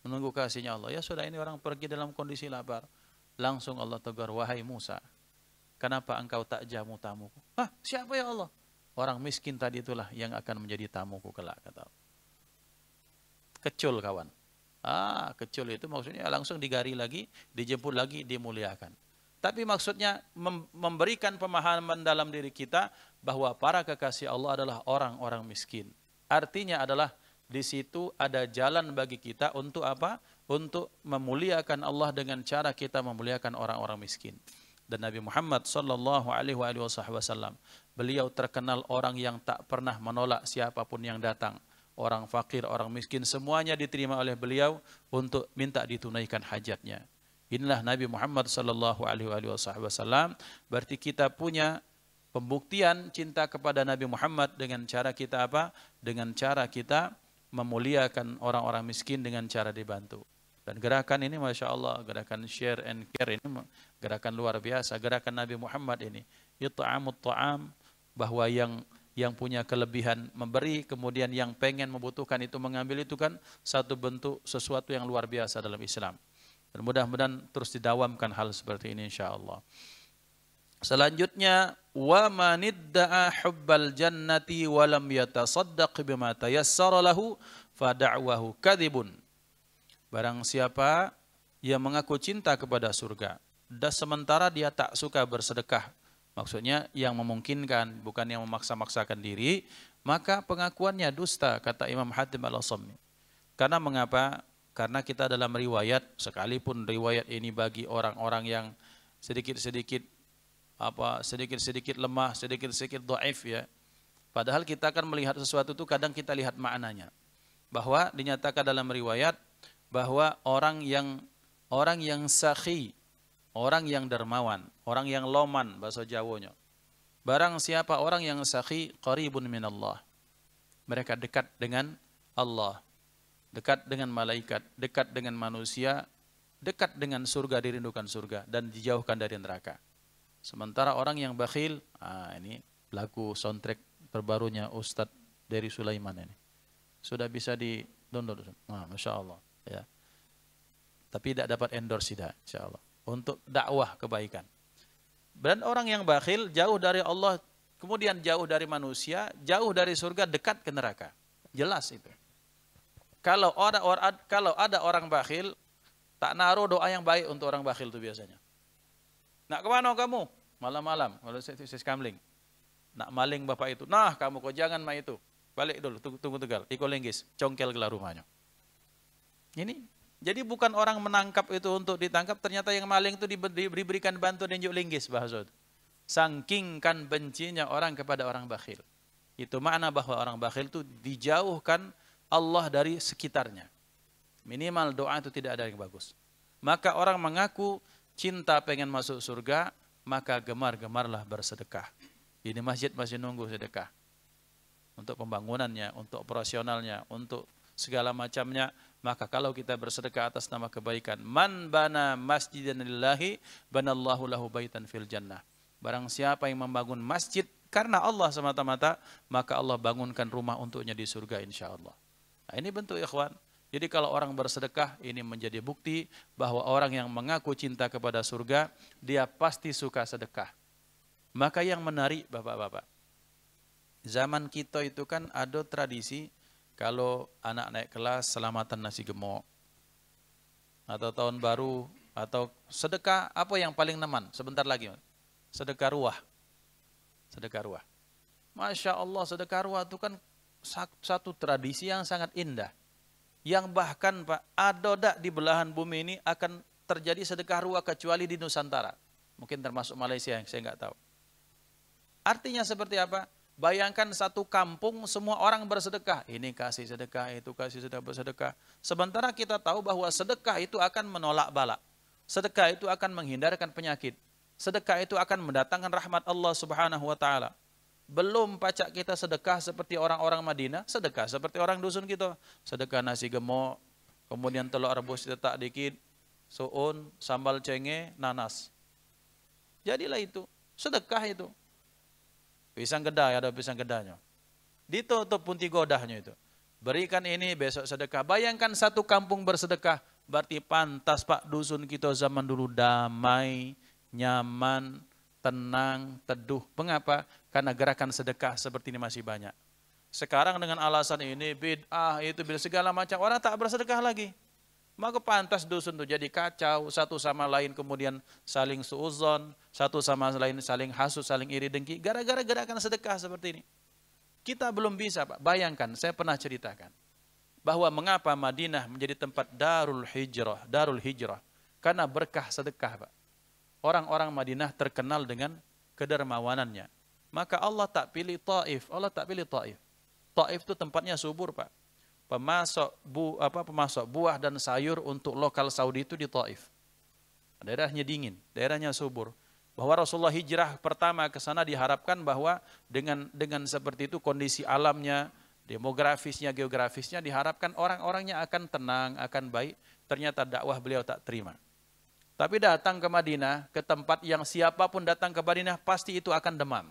Menunggu kasihnya Allah. Ya sudah, ini orang pergi dalam kondisi lapar. Langsung Allah tegur, wahai Musa, kenapa engkau tak jamu tamuku? Siapa ya Allah? Orang miskin tadi itulah yang akan menjadi tamuku kelak, kata Allah. Kecul kawan. Kecul itu maksudnya langsung digari lagi, dijemput lagi, dimuliakan. Tapi maksudnya memberikan pemahaman dalam diri kita bahwa para kekasih Allah adalah orang-orang miskin. Artinya adalah di situ ada jalan bagi kita untuk apa? Untuk memuliakan Allah dengan cara kita memuliakan orang-orang miskin. Dan Nabi Muhammad sallallahu alaihi wasallam, beliau terkenal orang yang tak pernah menolak siapapun yang datang. Orang fakir, orang miskin, semuanya diterima oleh beliau untuk minta ditunaikan hajatnya. Inilah Nabi Muhammad sallallahu alaihi wasallam. Berarti kita punya pembuktian cinta kepada Nabi Muhammad dengan cara kita apa? Dengan cara kita memuliakan orang-orang miskin dengan cara dibantu. Dan gerakan ini Masya Allah, gerakan share and care ini gerakan luar biasa. Gerakan Nabi Muhammad ini, it'amut ta'am, bahwa yang punya kelebihan memberi, kemudian yang pengen membutuhkan itu mengambil, itu kan satu bentuk sesuatu yang luar biasa dalam Islam. Dan mudah-mudahan terus didawamkan hal seperti ini insyaallah. Selanjutnya, wa manidda'a hubbal jannati wa lam yatasaddaq bima tayassara lahu fa da'wahu kadzibun. Barang siapa yang mengaku cinta kepada surga dan sementara dia tak suka bersedekah, maksudnya yang memungkinkan, bukan yang memaksa-maksakan diri, maka pengakuannya dusta, kata Imam Hatim Al-Asami. Karena mengapa? Karena kita dalam riwayat, sekalipun riwayat ini bagi orang-orang yang sedikit-sedikit lemah, sedikit-sedikit dhaif ya. Padahal kita akan melihat sesuatu itu kadang kita lihat maknanya. Bahwa dinyatakan dalam riwayat bahwa orang yang sakhi, orang yang dermawan, orang yang loman bahasa Jawanya. Barang siapa orang yang sakhi, qaribun minallah. Mereka dekat dengan Allah, dekat dengan malaikat, dekat dengan manusia, dekat dengan surga, dirindukan surga dan dijauhkan dari neraka. Sementara orang yang bakhil, ini lagu soundtrack terbarunya Ustadz Dery Sulaiman ini. Sudah bisa di-download. Masya Allah. Ya. Tapi tidak dapat endorse tidak, insya Allah. Untuk dakwah kebaikan. Dan orang yang bakhil jauh dari Allah, kemudian jauh dari manusia, jauh dari surga, dekat ke neraka. Jelas itu. Kalau ada orang bakhil, tak naruh doa yang baik untuk orang bakhil itu biasanya. Nak kemana kamu? Malam-malam, kalau saya kamling. Nak maling bapak itu. Nah kamu kok jangan main itu. Balik dulu, tunggu tegal. Iko linggis, congkel kelar rumahnya. Ini, jadi bukan orang menangkap itu untuk ditangkap, ternyata yang maling itu diberikan bantuan dan linggis bahasa itu. Saking kan bencinya orang kepada orang bakhil. Itu makna bahwa orang bakhil itu dijauhkan Allah dari sekitarnya. Minimal doa itu tidak ada yang bagus. Maka orang mengaku cinta pengen masuk surga, maka gemar-gemarlah bersedekah. Ini masjid masih nunggu sedekah. Untuk pembangunannya, untuk operasionalnya, untuk segala macamnya. Maka kalau kita bersedekah atas nama kebaikan, man bana masjidan lillahi banallahu lahu baitan fil jannah. Barang siapa yang membangun masjid karena Allah semata-mata, maka Allah bangunkan rumah untuknya di surga insyaallah. Nah, ini bentuk ikhwan. Jadi kalau orang bersedekah, ini menjadi bukti bahwa orang yang mengaku cinta kepada surga, dia pasti suka sedekah. Maka yang menarik bapak-bapak, zaman kita itu kan ada tradisi kalau anak naik kelas selamatan nasi gemuk, atau tahun baru, atau sedekah apa yang paling neman sebentar lagi, sedekah ruah. Sedekah ruah. Masya Allah, sedekah ruah itu kan satu tradisi yang sangat indah. Yang bahkan Pak, ada di belahan bumi ini akan terjadi sedekah ruah kecuali di Nusantara. Mungkin termasuk Malaysia yang saya nggak tahu. Artinya seperti apa? Bayangkan satu kampung semua orang bersedekah. Ini kasih sedekah, itu kasih sedekah. Sementara kita tahu bahwa sedekah itu akan menolak bala. Sedekah itu akan menghindarkan penyakit. Sedekah itu akan mendatangkan rahmat Allah Subhanahu wa taala. Belum pacak kita sedekah seperti orang-orang Madinah, sedekah seperti orang dusun kita. Sedekah nasi gemuk, kemudian telur rebus letak dikit, suun, sambal cenge, nanas. Jadilah itu, sedekah itu. Pisang gedai, ada pisang gedanya. Ditutup punti godahnya itu. Berikan ini, besok sedekah. Bayangkan satu kampung bersedekah, berarti pantas Pak dusun kita zaman dulu damai, nyaman, tenang, teduh. Mengapa? Karena gerakan sedekah seperti ini masih banyak. Sekarang dengan alasan ini, bid'ah, itu segala macam, orang tak bersedekah lagi. Maka pantas dusun itu jadi kacau, satu sama lain kemudian saling suuzon, satu sama lain saling hasut, saling iri dengki, gara-gara gerakan sedekah seperti ini. Kita belum bisa Pak, bayangkan, saya pernah ceritakan, bahwa mengapa Madinah menjadi tempat darul hijrah, karena berkah sedekah Pak. Orang-orang Madinah terkenal dengan kedermawanannya. Maka Allah tak pilih Taif. Taif itu tempatnya subur Pak. Pemasok buah dan sayur untuk lokal Saudi itu di Taif. Daerahnya dingin, daerahnya subur. Bahwa Rasulullah hijrah pertama ke sana diharapkan bahwa dengan seperti itu kondisi alamnya, demografisnya, geografisnya diharapkan orang-orangnya akan tenang, akan baik. Ternyata dakwah beliau tak terima. Tapi datang ke Madinah, ke tempat yang siapapun datang ke Madinah pasti itu akan demam.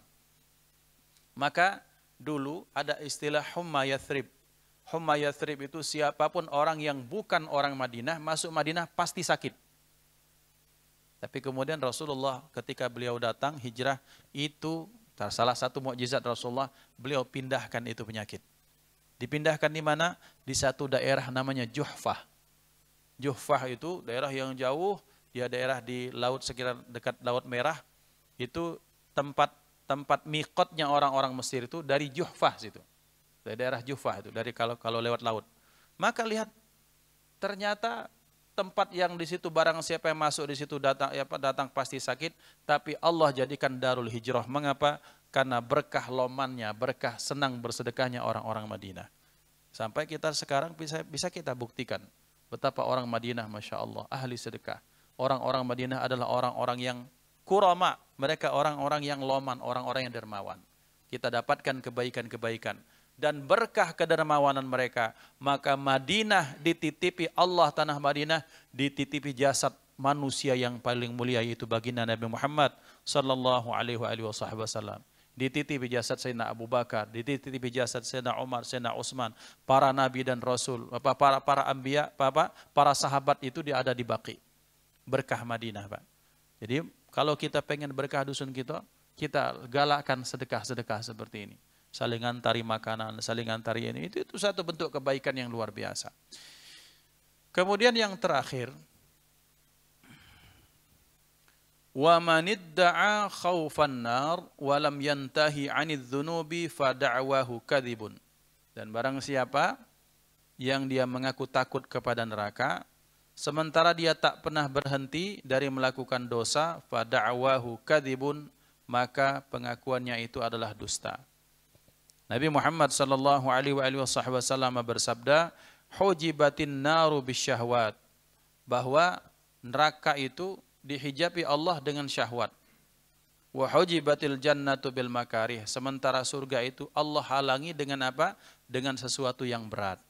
Maka dulu ada istilah humma yathrib. Humma yathrib itu siapapun orang yang bukan orang Madinah, masuk Madinah pasti sakit. Tapi kemudian Rasulullah ketika beliau datang hijrah, itu salah satu mukjizat Rasulullah, beliau pindahkan itu penyakit. Dipindahkan di mana? Di satu daerah namanya Juhfah. Juhfah itu daerah yang jauh, dia daerah di laut sekitar dekat Laut Merah. Itu tempat miqatnya orang-orang Mesir itu dari Juhfah situ. Dari daerah Juhfah itu, dari kalau lewat laut. Maka lihat, ternyata tempat yang di situ barang siapa yang masuk di situ datang pasti sakit, tapi Allah jadikan darul hijrah. Mengapa? karena berkah lomannya, berkah senang bersedekahnya orang-orang Madinah. Sampai kita sekarang bisa kita buktikan betapa orang Madinah, Masya Allah, ahli sedekah. Orang-orang Madinah adalah orang-orang yang kurama, mereka orang-orang yang loman, orang-orang yang dermawan. Kita dapatkan kebaikan-kebaikan dan berkah kedermawanan mereka, maka Madinah dititipi Allah, tanah Madinah dititipi jasad manusia yang paling mulia, yaitu baginda Nabi Muhammad sallallahu alaihi wasallam. Dititipi jasad Sayyidina Abu Bakar, dititipi jasad Sayyidina Umar, Sayyidina Utsman, para nabi dan rasul, para anbiya, para sahabat itu ada di Baqi. Berkah Madinah, Pak. Jadi kalau kita pengen berkah dusun kita galakkan sedekah-sedekah seperti ini. Saling antari makanan, saling antari ini. Itu satu bentuk kebaikan yang luar biasa. Kemudian yang terakhir, wa manidda'a khaufan nar wa lam yantahi 'anidz dzunubi fa da'wahu kadzibun. Dan barang siapa yang dia mengaku takut kepada neraka sementara dia tak pernah berhenti dari melakukan dosa, fa da'wahu kadzibun, maka pengakuannya itu adalah dusta. Nabi Muhammad sallallahu alaihi wasallam bersabda, hujibatin naru bisyahwat, bahwa neraka itu dihijabi Allah dengan syahwat. Wa hujibatil jannatu bil makarih, sementara surga itu Allah halangi dengan apa? Dengan sesuatu yang berat.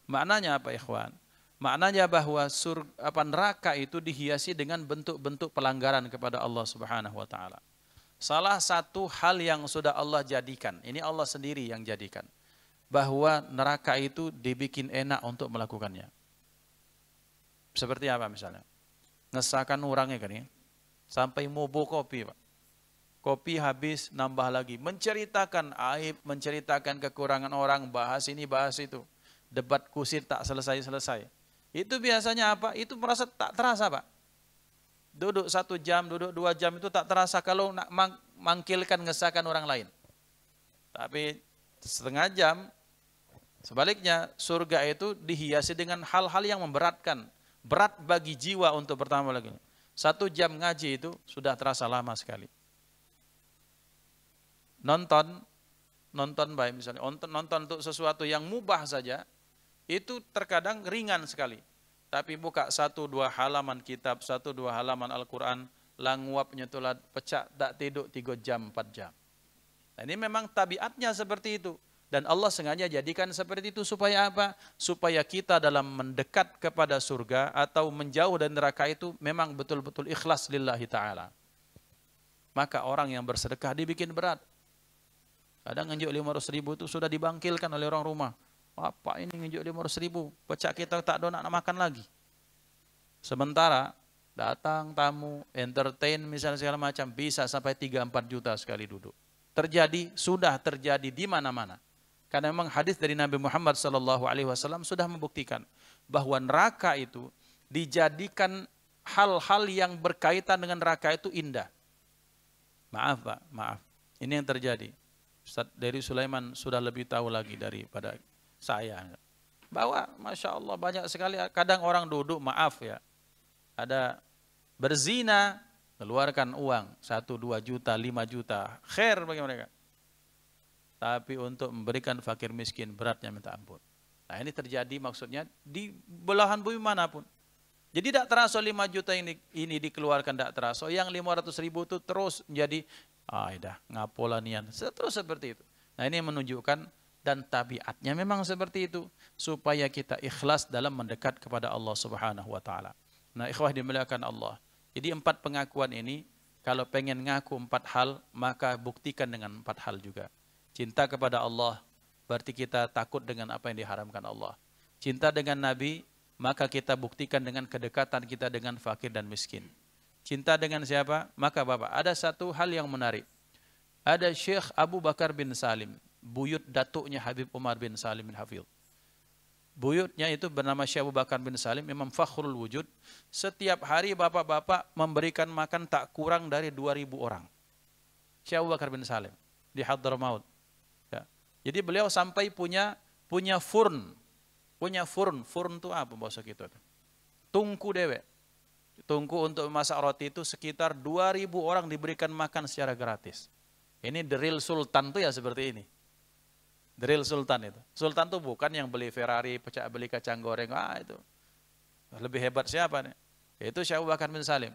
Maknanya apa, ikhwan? Maknanya bahwa neraka itu dihiasi dengan bentuk-bentuk pelanggaran kepada Allah Subhanahu wa taala. Salah satu hal yang sudah Allah jadikan, ini Allah sendiri yang jadikan, bahwa neraka itu dibikin enak untuk melakukannya. Seperti apa misalnya? Ngesahkan orangnya kan ya, sampai mobo kopi, Pak. Kopi habis, nambah lagi. Menceritakan aib, menceritakan kekurangan orang, bahas ini, bahas itu. Debat kusir tak selesai-selesai. Itu biasanya apa? Itu merasa tak terasa, Pak. Duduk 1 jam, duduk 2 jam itu tak terasa kalau nak mangkilkan, ngesahkan orang lain. Tapi setengah jam, sebaliknya surga itu dihiasi dengan hal-hal yang memberatkan. Berat bagi jiwa untuk pertama lagi. 1 jam ngaji itu sudah terasa lama sekali. Nonton baik misalnya, nonton untuk sesuatu yang mubah saja, itu terkadang ringan sekali. Tapi buka 1-2 halaman kitab, 1-2 halaman Al-Quran, languapnya tulah pecah, tak tidur 3 jam, 4 jam. Nah, ini memang tabiatnya seperti itu. Dan Allah sengaja jadikan seperti itu supaya apa? Supaya kita dalam mendekat kepada surga atau menjauh dari neraka itu memang betul-betul ikhlas lillahi ta'ala. Maka orang yang bersedekah dibikin berat. Kadang nginjuk 500.000 itu sudah dibangkilkan oleh orang rumah. Apa ini nginjuk 500.000? Pecah kita tak ada nak makan lagi. Sementara datang tamu, entertain misalnya segala macam, bisa sampai 3-4 juta sekali duduk. Sudah terjadi di mana-mana. Karena memang hadis dari Nabi Muhammad SAW sudah membuktikan bahwa neraka itu dijadikan hal-hal yang berkaitan dengan neraka itu indah. Maaf Pak, maaf. Ini yang terjadi. Ustaz dari Sulaiman sudah lebih tahu lagi daripada saya. Bahwa Masya Allah banyak sekali kadang orang duduk, maaf ya, ada berzina, keluarkan uang 1-2 juta, 5 juta, khair bagi mereka. Tapi untuk memberikan fakir miskin beratnya minta ampun. Nah ini terjadi maksudnya di belahan bumi manapun. Jadi tidak terasa 5 juta ini dikeluarkan, tidak terasa. Yang 500.000 itu terus menjadi, ngapola nian. Terus seperti itu. Nah ini menunjukkan dan tabiatnya memang seperti itu. Supaya kita ikhlas dalam mendekat kepada Allah Subhanahu wa ta'ala. Nah ikhwah dimuliakan Allah. Jadi 4 pengakuan ini, kalau pengen ngaku 4 hal, maka buktikan dengan 4 hal juga. Cinta kepada Allah, berarti kita takut dengan apa yang diharamkan Allah. Cinta dengan Nabi, maka kita buktikan dengan kedekatan kita dengan fakir dan miskin. Cinta dengan siapa? Maka Bapak, ada satu hal yang menarik. Ada Syekh Abu Bakar bin Salim, buyut datuknya Habib Umar bin Salim bin Hafidh. Buyutnya itu bernama Syekh Abu Bakar bin Salim, Imam Fakhrul Wujud. Setiap hari bapak-bapak memberikan makan tak kurang dari 2.000 orang. Syekh Abu Bakar bin Salim di Hadramaut. Ya. Jadi beliau sampai punya furn. Furn itu apa bahasa kita? Tungku dewek. Tungku untuk memasak roti itu sekitar 2.000 orang diberikan makan secara gratis. Ini the real sultan tuh ya seperti ini. The real sultan itu. Sultan tuh bukan yang beli Ferrari, pecah beli kacang goreng. Itu. Lebih hebat siapa nih? Itu Syekh Abu Bakar bin Salim.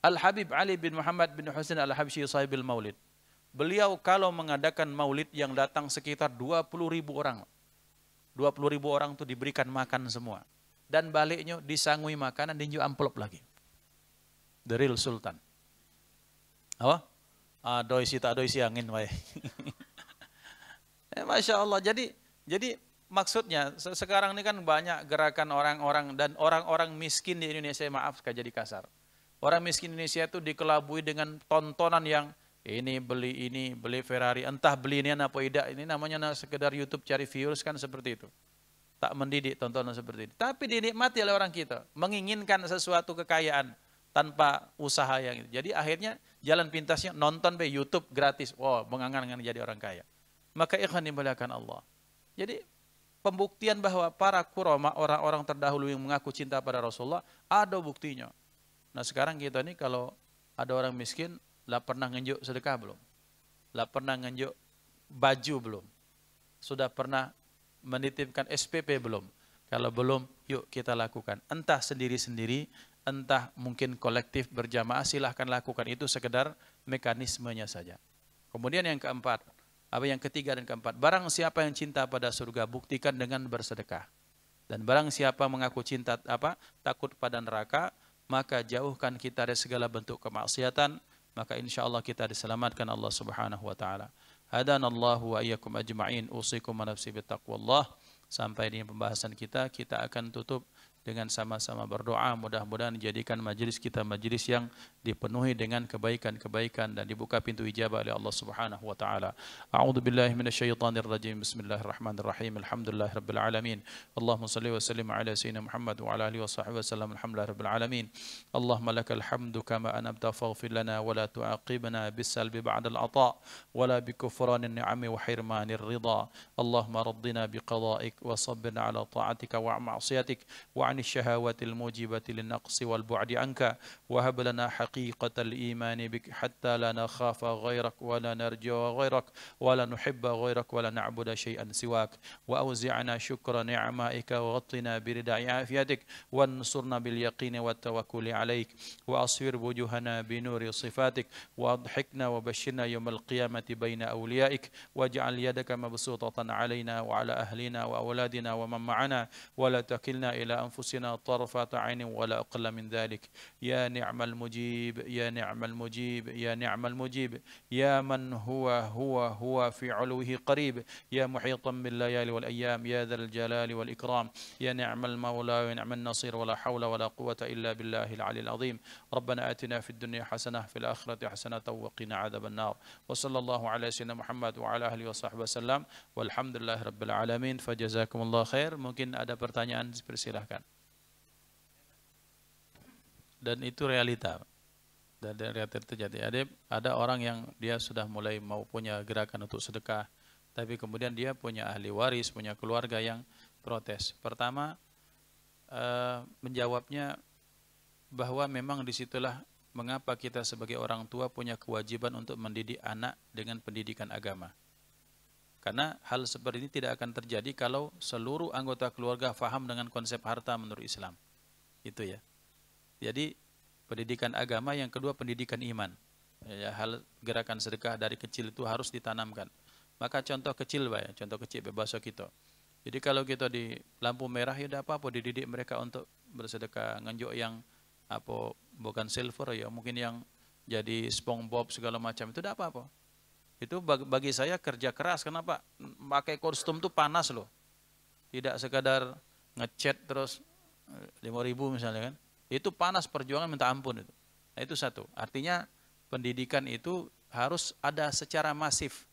Al-Habib Ali bin Muhammad bin Husain Al-Habsyi sahibil Maulid. Beliau kalau mengadakan maulid yang datang sekitar 20.000 orang. 20.000 orang itu diberikan makan semua. Dan baliknya disangui makanan, dinju amplop lagi. The real sultan. Apa? Adoi si tak adoi si angin wae. Masya Allah. Jadi maksudnya sekarang ini kan banyak gerakan orang-orang dan orang-orang miskin di Indonesia, maaf jadi kasar. Orang miskin Indonesia itu dikelabui dengan tontonan yang ini, beli Ferrari, entah beli ini apa tidak, ini namanya sekedar YouTube cari views kan seperti itu. Tak mendidik tontonan seperti ini. Tapi dinikmati oleh orang kita, menginginkan sesuatu kekayaan tanpa usaha yang itu. Jadi akhirnya jalan pintasnya nonton di YouTube gratis. Wow, mengangan-angan jadi orang kaya. Maka ikhwan dimuliakan Allah. Jadi pembuktian bahwa para kurama, orang-orang terdahulu yang mengaku cinta pada Rasulullah, ada buktinya. Nah sekarang kita ini kalau ada orang miskin, lah pernah ngenjuk sedekah belum? Lah pernah ngenjuk baju belum? Sudah pernah menitipkan SPP belum? Kalau belum, yuk kita lakukan. Entah sendiri-sendiri, entah mungkin kolektif berjamaah, silahkan lakukan. Itu sekedar mekanismenya saja. Kemudian yang keempat, yang ketiga dan keempat, barang siapa yang cinta pada surga, buktikan dengan bersedekah. Dan barang siapa mengaku cinta takut pada neraka, maka jauhkan kita dari segala bentuk kemaksiatan, maka insyaallah kita diselamatkan Allah Subhanahu wa taala. Hadanallahu wa iyyakum ajma'in. Usikum wa nafsi bittaqwallah. Sampai di pembahasan kita akan tutup dengan sama-sama berdoa, mudah-mudahan dijadikan majelis kita majelis yang dipenuhi dengan kebaikan-kebaikan dan dibuka pintu ijabah oleh Allah Subhanahu wa taala. A'udzu billahi minasyaitonir rajim. Bismillahirrahmanirrahim. Alhamdulillahirabbil alamin. Allahumma shalli wa sallim ala sayyidina Muhammad wa ala alihi washabbihi wasallam. Alhamdulillahirabbil alamin. Allahumma lakal hamdu kama an'amta faghfir lana wa la tu'aqibna bis-salbi ba'da al-'ata wa la bi kufranin ni'ami wa hirmanir ridha. Allahumma raddina biqada'ik wa sabbirna ala ta'atika wa ma'siyatik wa عن الشهوات الموجبة للنقص والبعد عنك وهب لنا حقيقة الإيمان بك حتى لا نخاف غيرك ولا نرجو غيرك ولا نحب غيرك ولا نعبد شيئا سواك وأوزعنا شكر نعمائك وغطنا برداء عافيتك وانصرنا باليقين والتوكل عليك وأصفر وجوهنا بنور صفاتك وأضحكنا وبشرنا يوم القيامة بين أوليائك واجعل يدك مبسوطة علينا وعلى أهلنا وأولادنا ومن معنا ولا تكلنا إلى أنفسنا طرفة عين ولا أقل من ذلك. يا نعم المجيب يا نعم المجيب يا نعم المجيب يا من هو في علوه قريب يا محيطا بالليالي والأيام يا ذا الجلال والإكرام يا نعم المولى ونعم النصير ولا حول ولا قوة إلا بالله العلي العظيم. ربنا آتنا في الدنيا حسنة في الآخرة حسنة وقنا عذاب النار. وصلى الله على سيدنا محمد وعلى آله وصحبه وسلم والحمد لله رب العالمين. فجزاكم الله خير. Mungkin ada pertanyaan, persilahkan. Dan itu realita. Dan realita terjadi. Ada orang yang dia sudah mulai mau punya gerakan untuk sedekah, tapi kemudian dia punya ahli waris, punya keluarga yang protes. Pertama, menjawabnya bahwa memang disitulah mengapa kita sebagai orang tua punya kewajiban untuk mendidik anak dengan pendidikan agama. Karena hal seperti ini tidak akan terjadi kalau seluruh anggota keluarga faham dengan konsep harta menurut Islam. Itu ya. Jadi pendidikan agama, yang kedua pendidikan iman. Ya, hal gerakan sedekah dari kecil itu harus ditanamkan. Maka contoh kecil, Pak, contoh kecil bebas kita. Jadi kalau kita di lampu merah ya udah apa dididik mereka untuk bersedekah, nganjuk yang bukan silver ya, mungkin yang jadi SpongeBob segala macam itu udah apa-apa. Itu bagi saya kerja keras. Kenapa? Pakai kostum tuh panas loh. Tidak sekadar ngechat terus 5.000 misalnya kan. Itu panas, perjuangan minta ampun itu. Nah, itu satu. Artinya pendidikan itu harus ada secara masif.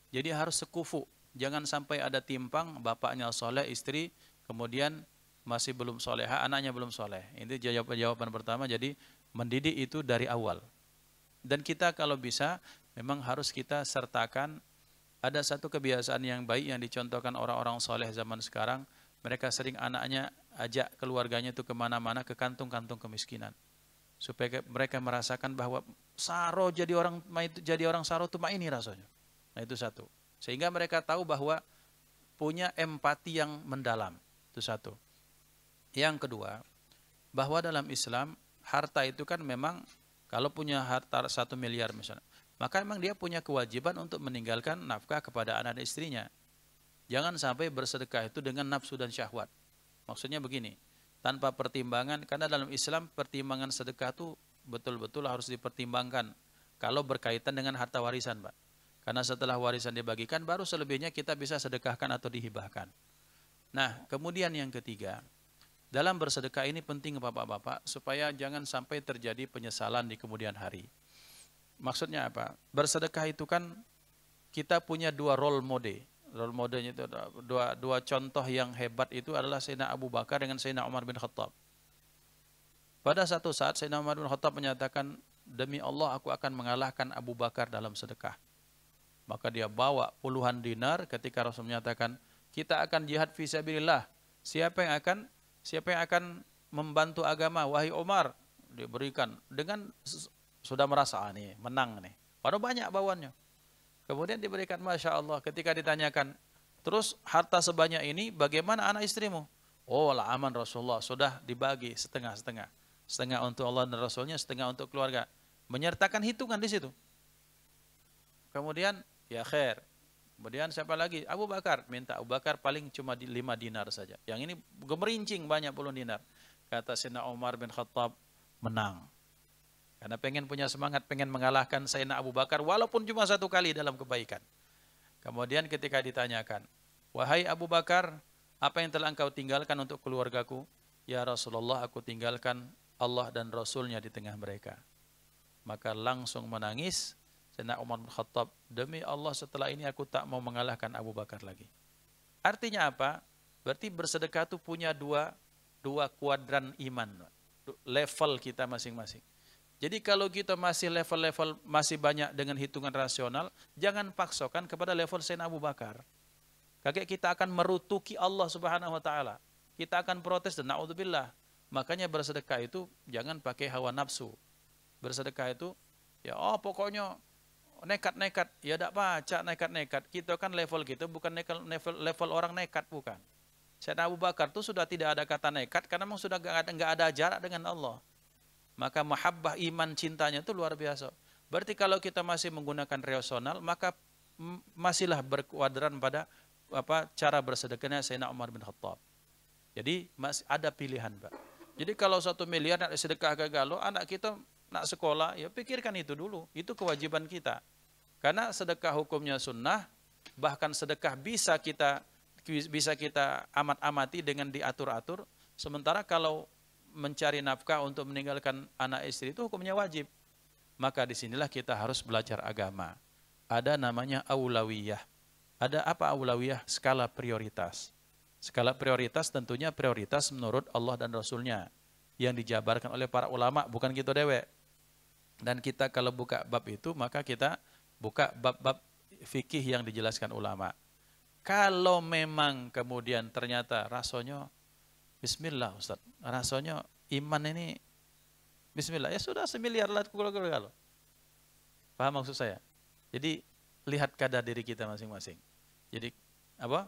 Jadi harus sekufu. Jangan sampai ada timpang, bapaknya soleh, istri, kemudian masih belum soleha, anaknya belum soleh. Ini jawaban pertama. Jadi mendidik itu dari awal. Dan kita kalau bisa, memang harus kita sertakan. Ada satu kebiasaan yang baik yang dicontohkan orang-orang soleh zaman sekarang. Mereka sering anaknya ajak keluarganya itu kemana-mana ke kantung-kantung kemiskinan. supaya mereka merasakan bahwa saro jadi orang saro itu ini rasanya. Nah itu satu. Sehingga mereka tahu bahwa punya empati yang mendalam. Itu satu. Yang kedua, bahwa dalam Islam harta itu kan memang kalau punya harta 1 miliar misalnya, maka memang dia punya kewajiban untuk meninggalkan nafkah kepada anak dan istrinya. Jangan sampai bersedekah itu dengan nafsu dan syahwat. Maksudnya begini, tanpa pertimbangan, karena dalam Islam pertimbangan sedekah itu betul-betul harus dipertimbangkan kalau berkaitan dengan harta warisan, Pak. Karena setelah warisan dibagikan, baru selebihnya kita bisa sedekahkan atau dihibahkan. Nah, kemudian yang ketiga, dalam bersedekah ini penting Bapak-bapak, supaya jangan sampai terjadi penyesalan di kemudian hari. Maksudnya apa? Bersedekah itu kan kita punya dua role model. Role modelnya itu dua contoh yang hebat itu adalah Sayyidina Abu Bakar dengan Sayyidina Umar bin Khattab. Pada satu saat Sayyidina Umar bin Khattab menyatakan, demi Allah aku akan mengalahkan Abu Bakar dalam sedekah. Maka dia bawa puluhan dinar ketika Rasul menyatakan, kita akan jihad fisabilillah. Siapa yang akan membantu agama? Wahai Umar, diberikan dengan sudah merasa nih menang nih. Padahal banyak bawaannya. Kemudian diberikan, Masya Allah, ketika ditanyakan, terus harta sebanyak ini bagaimana anak istrimu? Oh lah aman Rasulullah, sudah dibagi setengah-setengah. Setengah untuk Allah dan Rasulnya, setengah untuk keluarga. Menyertakan hitungan di situ. Kemudian, ya khair. Kemudian siapa lagi? Abu Bakar. Minta Abu Bakar paling cuma 5 dinar saja. Yang ini gemerincing banyak puluh dinar. Kata Sayyidina Umar bin Khattab, menang. Karena pengen punya semangat, pengen mengalahkan Sayyidina Abu Bakar walaupun cuma 1 kali dalam kebaikan. Kemudian ketika ditanyakan, wahai Abu Bakar, apa yang telah engkau tinggalkan untuk keluargaku? Ya Rasulullah, aku tinggalkan Allah dan Rasulnya di tengah mereka. Maka langsung menangis Sayyidina Umar bin Khattab, demi Allah setelah ini aku tak mau mengalahkan Abu Bakar lagi. Artinya apa? Berarti bersedekah itu punya dua kuadran iman, level kita masing-masing. Jadi kalau kita masih level-level masih banyak dengan hitungan rasional, jangan paksakan kepada level Sayyidina Abu Bakar. Kakek kita akan merutuki Allah Subhanahu wa taala. Kita akan protes dan naudzubillah. Makanya bersedekah itu jangan pakai hawa nafsu. Bersedekah itu ya pokoknya nekat-nekat, ya tidak baca nekat-nekat. Kita kan level kita bukan level orang nekat, bukan. Sayyidina Abu Bakar itu sudah tidak ada kata nekat karena memang sudah enggak ada jarak dengan Allah. Maka mahabbah iman cintanya itu luar biasa. Berarti kalau kita masih menggunakan rasional, maka masihlah berkuadran pada cara bersedekahnya Sayyidina Umar bin Khattab. Jadi masih ada pilihan, Pak. Jadi kalau 1 miliar nak sedekah gagal, anak kita nak sekolah, ya pikirkan itu dulu. Itu kewajiban kita. Karena sedekah hukumnya sunnah, bahkan sedekah bisa kita amat-amati dengan diatur-atur. Sementara kalau mencari nafkah untuk meninggalkan anak istri itu hukumnya wajib. Maka disinilah kita harus belajar agama. Ada namanya aulawiyah. Ada apa aulawiyah? Skala prioritas. Skala prioritas tentunya prioritas menurut Allah dan Rasulnya. Yang dijabarkan oleh para ulama, bukan kita dewek. Dan kita kalau buka bab itu, maka kita buka bab-bab fikih yang dijelaskan ulama. Kalau memang kemudian ternyata rasanya bismillah Ustaz, rasanya iman ini bismillah, ya sudah 1 miliar lah kalau. Paham maksud saya? Jadi lihat kadar diri kita masing-masing. Jadi apa?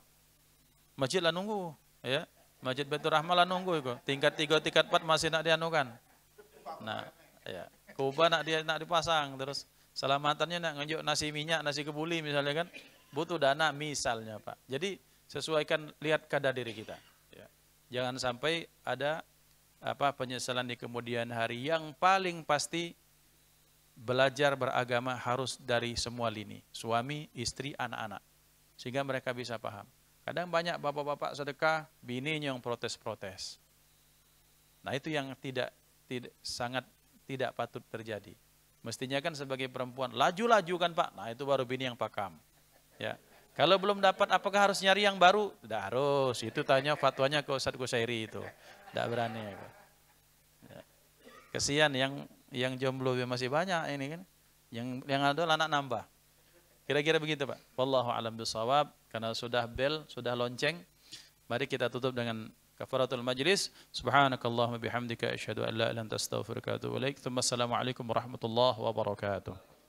Masjid lah nunggu, ya. Masjid Baitur Rahmah lah nunggu itu. Tingkat 3, tingkat 4 masih nak dianukan. Nah, ya. Kubah nak dipasang, terus selamatannya nak ngunjuk nasi minyak, nasi kebuli misalnya kan. Butuh dana misalnya, Pak. Jadi sesuaikan, lihat kadar diri kita. Jangan sampai ada penyesalan di kemudian hari. Yang paling pasti belajar beragama harus dari semua lini. Suami, istri, anak-anak. Sehingga mereka bisa paham. Kadang banyak bapak-bapak sedekah, bininya yang protes-protes. Nah itu yang sangat tidak patut terjadi. Mestinya kan sebagai perempuan, laju-laju kan Pak. Nah itu baru bini yang pakam. Ya. Kalau belum dapat, apakah harus nyari yang baru? Tidak harus. Itu tanya fatwanya ke Ustadz Qusairi itu. Tidak berani. Ya. Kesian yang jomblo masih banyak ini kan. Yang ada anak nambah. Kira-kira begitu Pak. Wallahu a'lam bishawab. Karena sudah bel, sudah lonceng. Mari kita tutup dengan kafaratul majlis. Subhanakallahumma bihamdika asyhadu an la ilaha illa anta astaghfiruka wa atubu ilaik. Assalamualaikum warahmatullahi wabarakatuh.